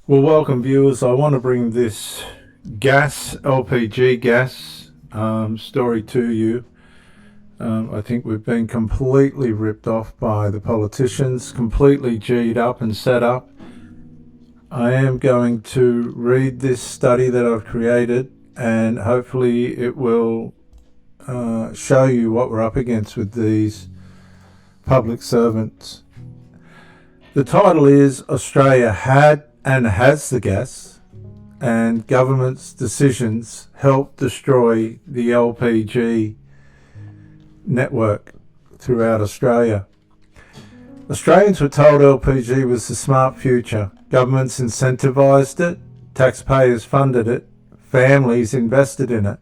Well, welcome viewers. I want to bring this LPG gas story to you. I think we've been completely ripped off by the politicians, completely G'd up and set up. I am going to read this study that I've created, and hopefully it will show you what we're up against with these public servants. The title is Australia Had and Has the Gas, and government's decisions helped destroy the LPG network throughout Australia. Australians were told LPG was the smart future. Governments incentivised it, taxpayers funded it, families invested in it,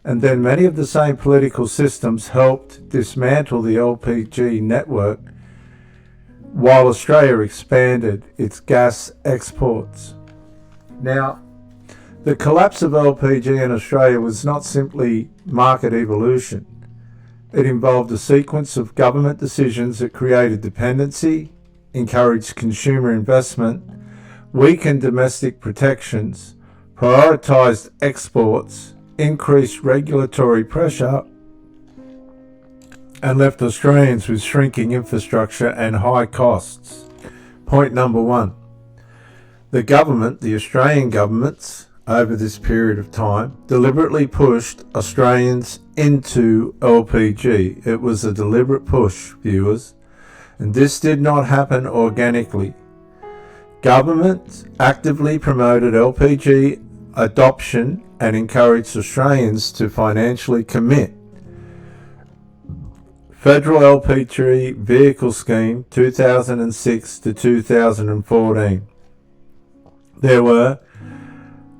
and then many of the same political systems helped dismantle the LPG network while Australia expanded its gas exports. Now, the collapse of LPG in Australia was not simply market evolution. It involved a sequence of government decisions that created dependency, encouraged consumer investment, weakened domestic protections, prioritised exports, increased regulatory pressure, and left Australians with shrinking infrastructure and high costs. Point number one. The Australian governments, over this period of time, deliberately pushed Australians into LPG. It was a deliberate push, viewers, and this did not happen organically. Government actively promoted LPG adoption and encouraged Australians to financially commit. Federal LPG Vehicle Scheme 2006 to 2014. There were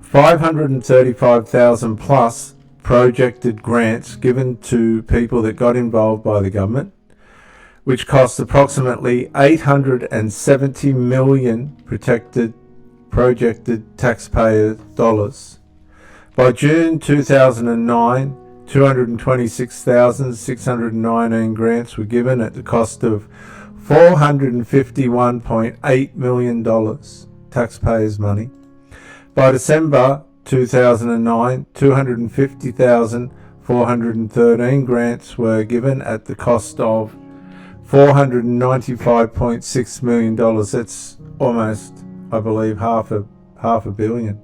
535,000 plus projected grants given to people that got involved by the government, which cost approximately 870 million projected taxpayer dollars. By June 2009, 226,619 grants were given at the cost of $451.8 million taxpayers' money. By December 2009, 250,413 grants were given at the cost of $495.6 million. That's almost, I believe, half a billion.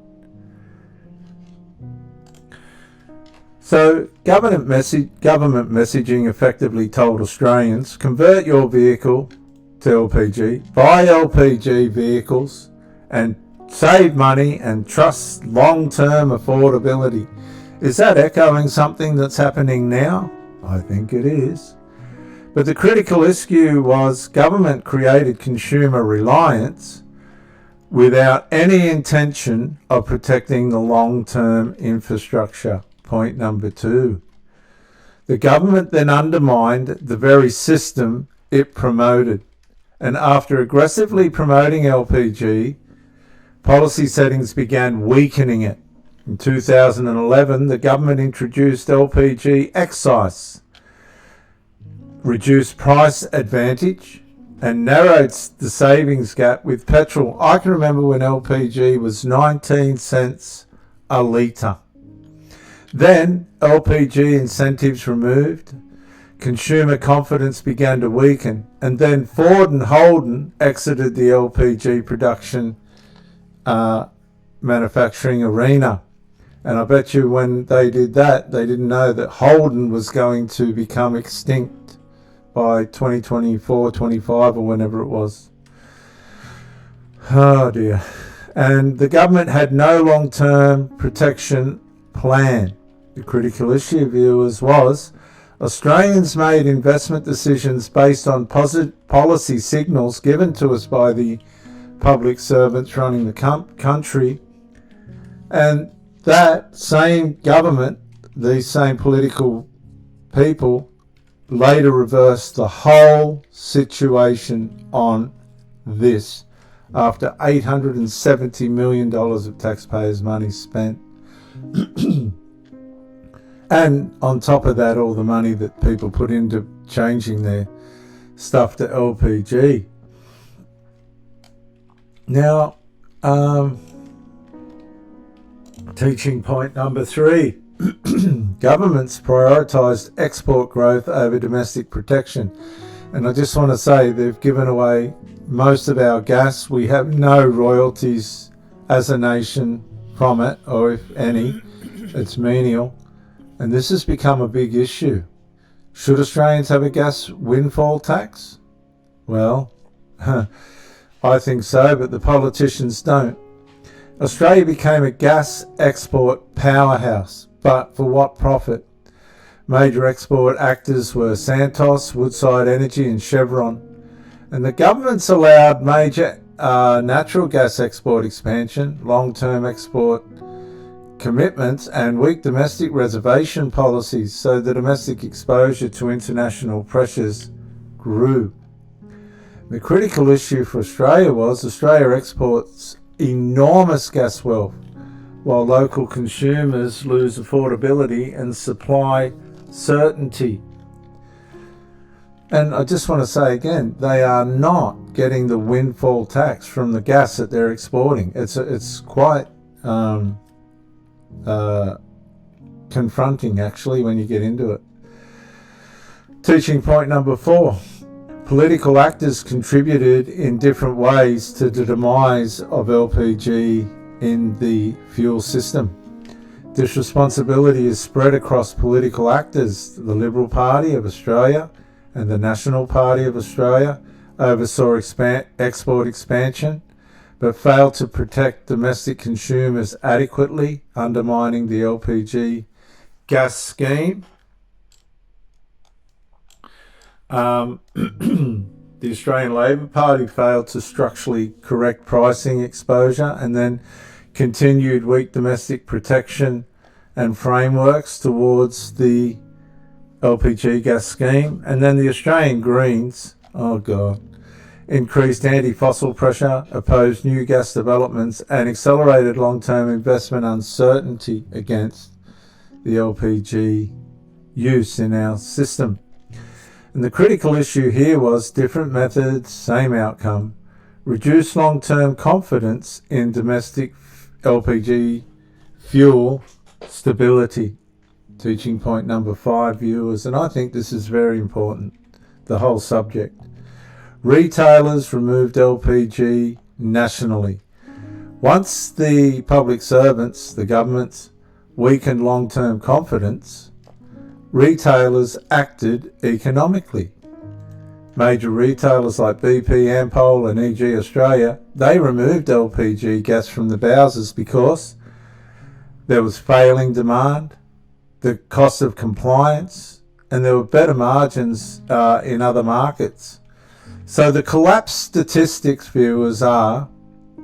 So government messaging effectively told Australians, convert your vehicle to LPG, buy LPG vehicles, and save money and trust long-term affordability. Is that echoing something that's happening now? I think it is. But the critical issue was government created consumer reliance without any intention of protecting the long-term infrastructure. Point number two. The government then undermined the very system it promoted. And after aggressively promoting LPG, policy settings began weakening it. In 2011, the government introduced LPG excise, reduced price advantage, and narrowed the savings gap with petrol. I can remember when LPG was 19 cents a litre. Then LPG incentives removed, consumer confidence began to weaken, and then Ford and Holden exited the LPG production manufacturing arena. And I bet you when they did that, they didn't know that Holden was going to become extinct by 2024, 25 or whenever it was. Oh dear. And the government had no long-term protection plan. The critical issue, viewers, was Australians made investment decisions based on policy signals given to us by the public servants running the country, and that same government, these same political people, later reversed the whole situation on this after $870 million of taxpayers' money spent. And on top of that, all the money that people put into changing their stuff to LPG. Now, Teaching point number 3. Governments prioritised export growth over domestic protection. And I just want to say they've given away most of our gas. We have no royalties as a nation from it, or if any, it's menial. And this has become a big issue. Should Australians have a gas windfall tax? Well, I think so, but the politicians don't. Australia became a gas export powerhouse, but for what profit? Major export actors were Santos, Woodside Energy and Chevron. And the governments allowed major natural gas export expansion, long-term export commitments and weak domestic reservation policies, so the domestic exposure to international pressures grew. The critical issue for Australia was Australia exports enormous gas wealth, while local consumers lose affordability and supply certainty. And I just want to say again, they are not getting the windfall tax from the gas that they're exporting. It's quite confronting, actually, when you get into it. Teaching point number 4. Political actors contributed in different ways to the demise of LPG in the fuel system. This responsibility is spread across political actors. The Liberal Party of Australia and the National Party of Australia oversaw export expansion, but failed to protect domestic consumers adequately, undermining the LPG gas scheme. The Australian Labor Party failed to structurally correct pricing exposure, and then continued weak domestic protection and frameworks towards the LPG gas scheme. And then the Australian Greens, increased anti-fossil pressure, opposed new gas developments, and accelerated long-term investment uncertainty against the LPG use in our system. And the critical issue here was different methods, same outcome. Reduced long-term confidence in domestic LPG fuel stability. Teaching point number 5, viewers, and I think this is very important, the whole subject. Retailers removed LPG nationally. Once the public servants, the governments, weakened long-term confidence, retailers acted economically. Major retailers like BP, Ampol and EG Australia, they removed LPG gas from the bowsers because there was failing demand, the cost of compliance, and there were better margins in other markets. So the collapse statistics, viewers, are,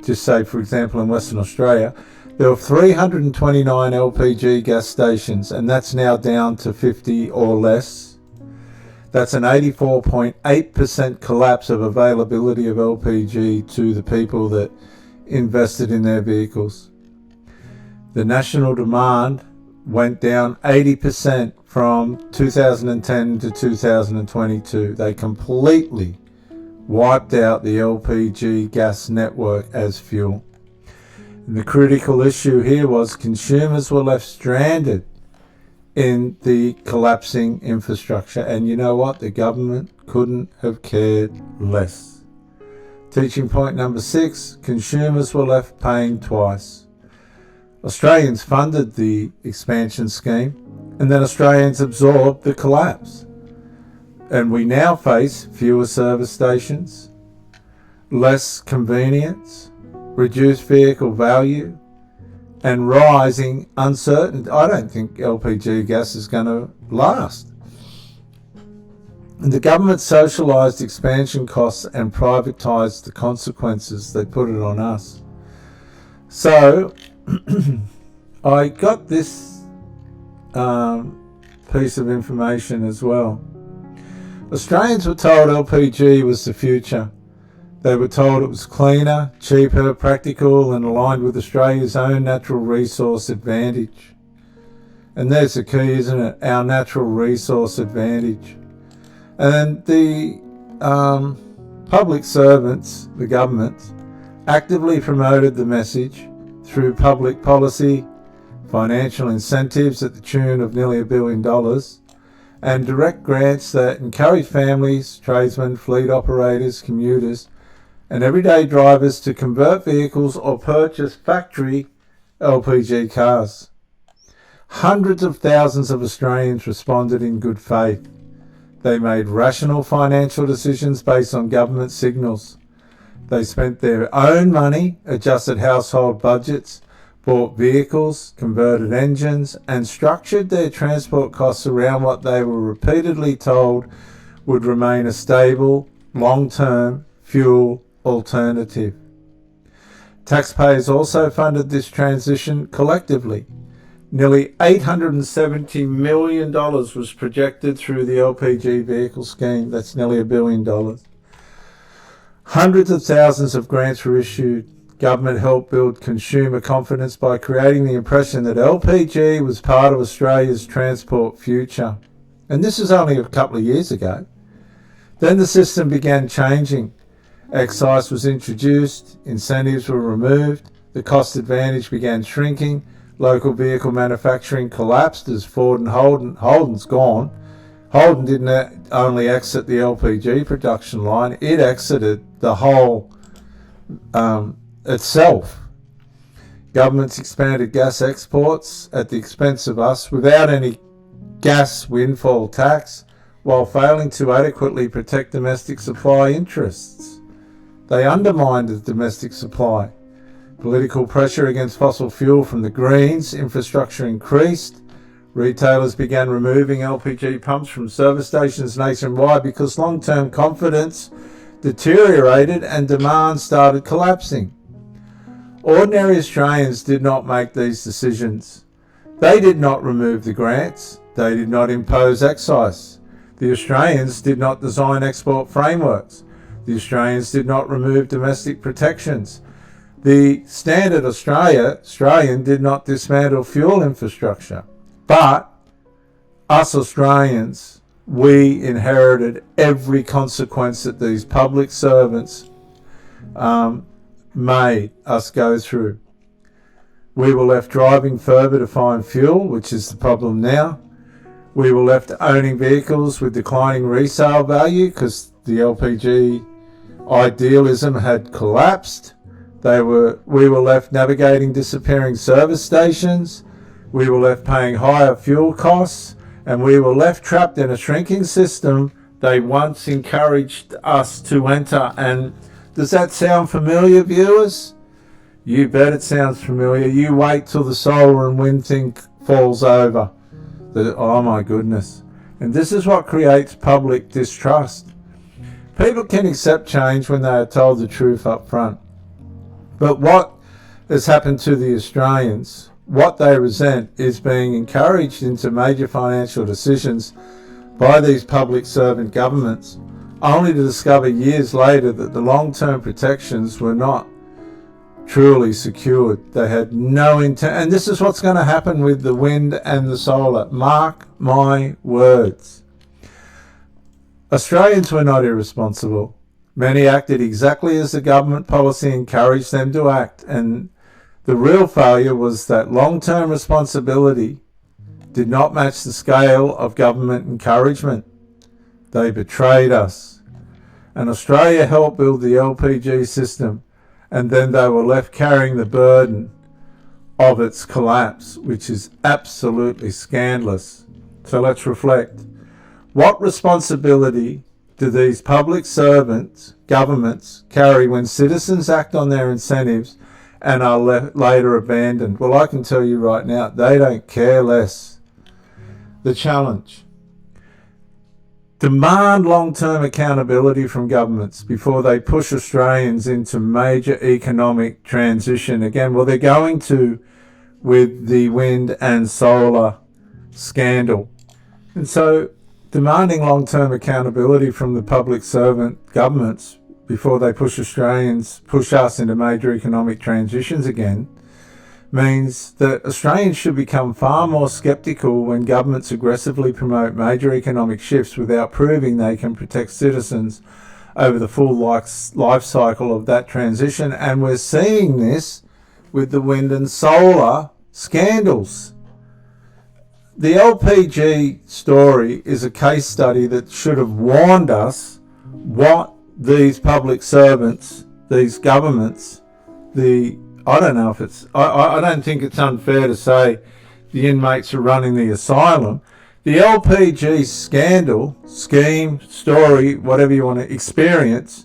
just say for example in Western Australia, there were 329 LPG gas stations, and that's now down to 50 or less. That's an 84.8% collapse of availability of LPG to the people that invested in their vehicles. The national demand went down 80% from 2010 to 2022. They completely wiped out the LPG gas network as fuel. And the critical issue here was consumers were left stranded in the collapsing infrastructure. And you know what? The government couldn't have cared less. Teaching point number 6, consumers were left paying twice. Australians funded the expansion scheme, and then Australians absorbed the collapse. And we now face fewer service stations, less convenience, reduced vehicle value, and rising uncertainty. I don't think LPG gas is going to last. And the government socialised expansion costs and privatised the consequences. They put it on us. So I got this piece of information as well. Australians were told LPG was the future. They were told it was cleaner, cheaper, practical, and aligned with Australia's own natural resource advantage. And there's the key, isn't it? Our natural resource advantage. And the public servants, the government, actively promoted the message through public policy, financial incentives at the tune of nearly $1 billion, and direct grants that encourage families, tradesmen, fleet operators, commuters, and everyday drivers to convert vehicles or purchase factory LPG cars. Hundreds of thousands of Australians responded in good faith. They made rational financial decisions based on government signals. They spent their own money, adjusted household budgets, bought vehicles, converted engines, and structured their transport costs around what they were repeatedly told would remain a stable, long-term fuel alternative. Taxpayers also funded this transition collectively. Nearly $870 million was projected through the LPG vehicle scheme. That's nearly $1 billion. Hundreds of thousands of grants were issued. Government helped build consumer confidence by creating the impression that LPG was part of Australia's transport future. And this is only a couple of years ago. Then the system began changing. Excise was introduced, incentives were removed, the cost advantage began shrinking, local vehicle manufacturing collapsed as Ford and Holden's gone. Holden didn't only exit the LPG production line, it exited the whole itself. Governments expanded gas exports at the expense of us without any gas windfall tax, while failing to adequately protect domestic supply interests. They undermined the domestic supply. Political pressure against fossil fuel from the Greens, infrastructure increased. Retailers began removing LPG pumps from service stations nationwide because long-term confidence deteriorated and demand started collapsing. Ordinary Australians did not make these decisions. They did not remove the grants. They did not impose excise. The Australians did not design export frameworks. The Australians did not remove domestic protections. The standard Australian did not dismantle fuel infrastructure. But us Australians, we inherited every consequence that these public servants made us go through. We were left driving further to find fuel, which is the problem now. We were left owning vehicles with declining resale value because the LPG idealism had collapsed. We were left navigating disappearing service stations. We were left paying higher fuel costs, and we were left trapped in a shrinking system they once encouraged us to enter. And does that sound familiar, viewers? You bet it sounds familiar. You wait till the solar and wind thing falls over. Oh my goodness. And this is what creates public distrust. People can accept change when they are told the truth up front. But what has happened to the Australians, what they resent, is being encouraged into major financial decisions by these public servant governments, only to discover years later that the long-term protections were not truly secured. They had no intent. And this is what's going to happen with the wind and the solar. Mark my words. Australians were not irresponsible. Many acted exactly as the government policy encouraged them to act, and the real failure was that long-term responsibility did not match the scale of government encouragement. They betrayed us. And Australia helped build the LPG system, and then they were left carrying the burden of its collapse, which is absolutely scandalous. So let's reflect. What responsibility do these public servants, governments, carry when citizens act on their incentives and are later abandoned? Well, I can tell you right now, they don't care less. The challenge. Demand long-term accountability from governments before they push Australians into major economic transition. Again, well, they're going to with the wind and solar scandal. And so demanding long-term accountability from the public servant governments before they push us into major economic transitions again, means that Australians should become far more sceptical when governments aggressively promote major economic shifts without proving they can protect citizens over the full life cycle of that transition. And we're seeing this with the wind and solar scandals. The LPG story is a case study that should have warned us what these public servants, these governments, I don't think it's unfair to say the inmates are running the asylum. The LPG scandal, scheme, story, whatever you want to experience,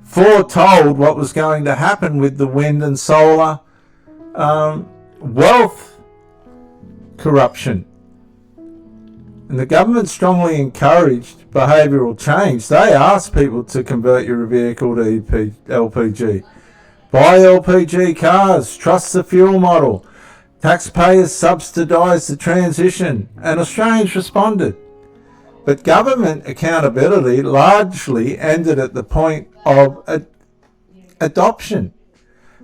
foretold what was going to happen with the wind and solar wealth corruption. And the government strongly encouraged behavioural change. They asked people to convert your vehicle to LPG. Buy LPG cars, trust the fuel model. Taxpayers subsidise the transition. And Australians responded. But government accountability largely ended at the point of adoption.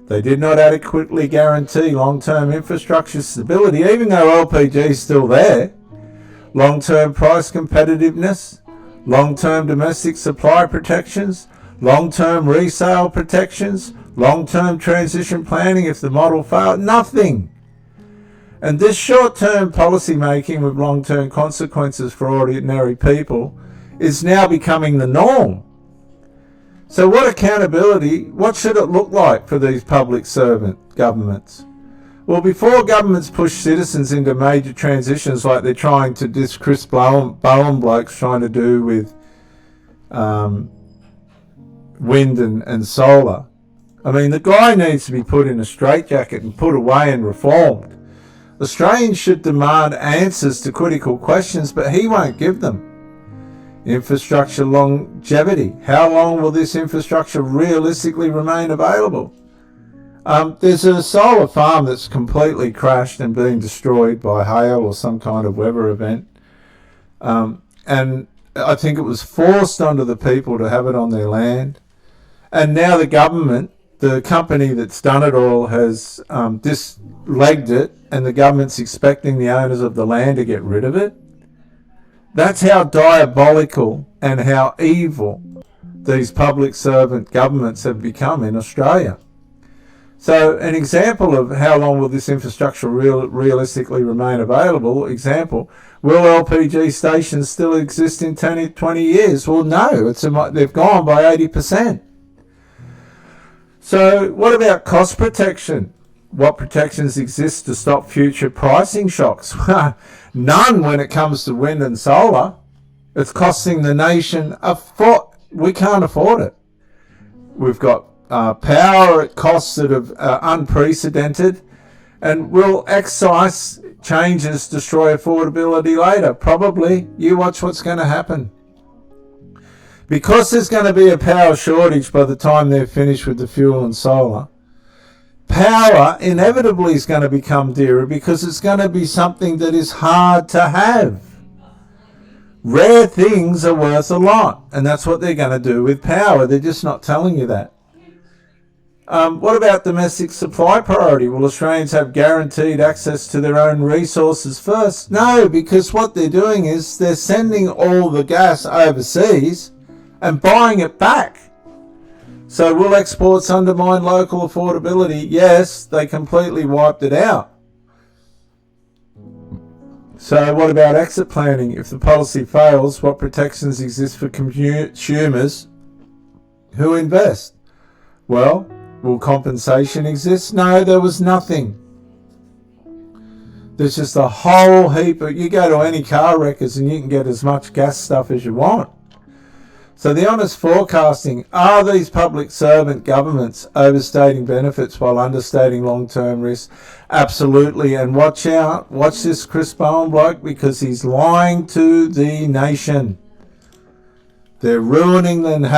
They did not adequately guarantee long-term infrastructure stability, even though LPG is still there. Long-term price competitiveness, long-term domestic supply protections, long-term resale protections, long-term transition planning if the model failed, nothing. And this short-term policy making with long-term consequences for ordinary people is now becoming the norm. So what accountability, what should it look like for these public servant governments? Well, before governments push citizens into major transitions like they're trying to, this Chris Bowen bloke's trying to do with wind and solar. I mean, the guy needs to be put in a straitjacket and put away and reformed. Australians should demand answers to critical questions, but he won't give them. Infrastructure longevity. How long will this infrastructure realistically remain available? There's a solar farm that's completely crashed and being destroyed by hail or some kind of weather event. And I think it was forced onto the people to have it on their land. And now the government, the company that's done it all, has dislegged it, and the government's expecting the owners of the land to get rid of it. That's how diabolical and how evil these public servant governments have become in Australia. So an example of how long will this infrastructure realistically remain available, example, will LPG stations still exist in 20 years? Well, no, they've gone by 80%. So what about cost protection? What protections exist to stop future pricing shocks? None when it comes to wind and solar. It's costing the nation we can't afford it. We've got power at costs that are unprecedented. And will excise changes destroy affordability later? Probably. You watch what's going to happen. Because there's going to be a power shortage by the time they're finished with the fuel and solar, power inevitably is going to become dearer because it's going to be something that is hard to have. Rare things are worth a lot, and that's what they're going to do with power. They're just not telling you that. What about domestic supply priority? Will Australians have guaranteed access to their own resources first? No, because what they're doing is they're sending all the gas overseas and buying it back. So will exports undermine local affordability? Yes, they completely wiped it out. So what about exit planning? If the policy fails, what protections exist for consumers who invest? Well, will compensation exist? No, there was nothing. There's just a whole heap of... You go to any car wreckers and you can get as much gas stuff as you want. So the honest forecasting, are these public servant governments overstating benefits while understating long-term risks? Absolutely. And watch out. Watch this Chris Bowen bloke, because he's lying to the nation. They're ruining the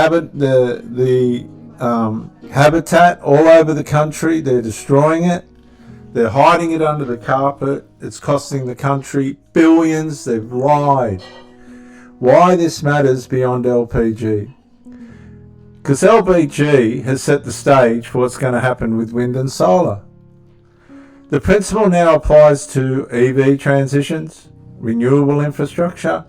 habitat all over the country. They're destroying it. They're hiding it under the carpet. It's costing the country billions. They've lied. Why this matters beyond LPG? Because LPG has set the stage for what's going to happen with wind and solar. The principle now applies to EV transitions, renewable infrastructure,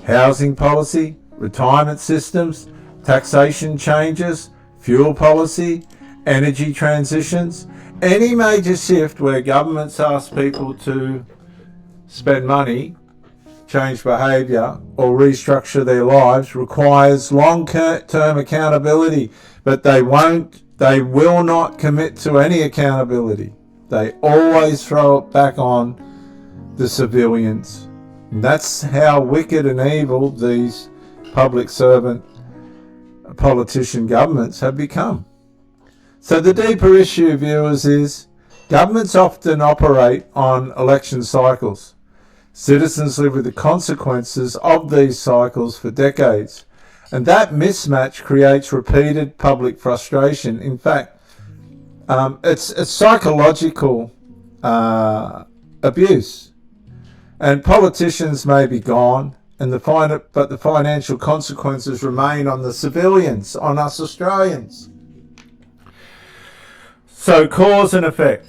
housing policy, retirement systems, taxation changes, fuel policy, energy transitions, any major shift where governments ask people to spend money, change behaviour, or restructure their lives requires long-term accountability, but they will not commit to any accountability. They always throw it back on the civilians. And that's how wicked and evil these public servant politician governments have become. So the deeper issue, viewers, is governments often operate on election cycles. Citizens live with the consequences of these cycles for decades, and that mismatch creates repeated public frustration. In fact, it's psychological abuse, and politicians may be gone, but the financial consequences remain on the civilians, on us Australians. So cause and effect.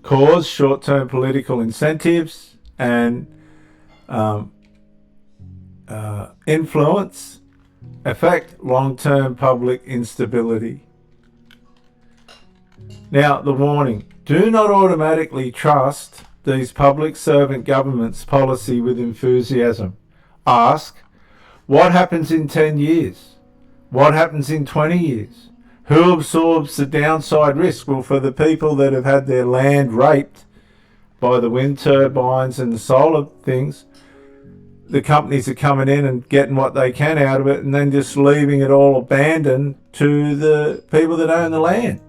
Cause, short-term political incentives, and influence. Effect, long-term public instability. Now, the warning. Do not automatically trust these public servant governments' policy with enthusiasm. Ask, what happens in 10 years? What happens in 20 years? Who absorbs the downside risk? Well, for the people that have had their land raped by the wind turbines and the solar things, the companies are coming in and getting what they can out of it and then just leaving it all abandoned to the people that own the land.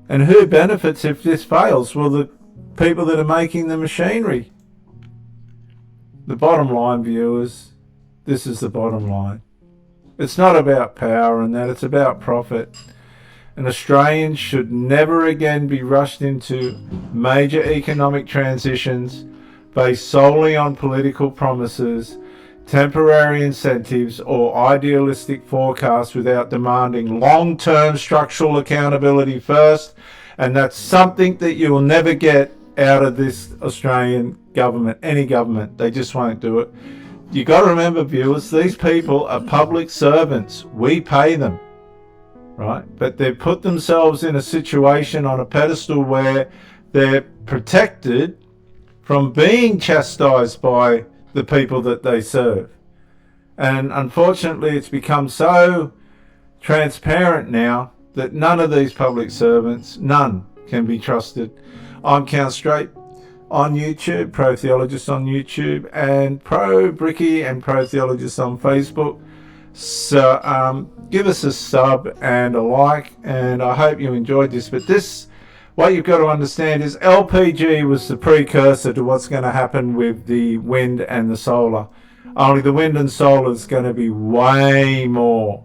And who benefits if this fails? Well, the people that are making the machinery. The bottom line, viewers, this is the bottom line. It's not about power and that, it's about profit. And Australians should never again be rushed into major economic transitions based solely on political promises, temporary incentives, or idealistic forecasts without demanding long-term structural accountability first. And that's something that you will never get out of this Australian government, any government. They just won't do it. You got to remember, viewers, these people are public servants. We pay them, right? But they've put themselves in a situation on a pedestal where they're protected from being chastised by the people that they serve. And unfortunately, it's become so transparent now that none of these public servants, none, can be trusted. I'm Count Straight on YouTube, Pro Theologist on YouTube, and Pro Bricky and Pro Theologist on Facebook. So give us a sub and a like, and I hope you enjoyed this. But this, what you've got to understand is LPG was the precursor to what's going to happen with the wind and the solar. Only the wind and solar is going to be way more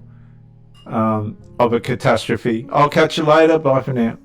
of a catastrophe. I'll catch you later. Bye for now.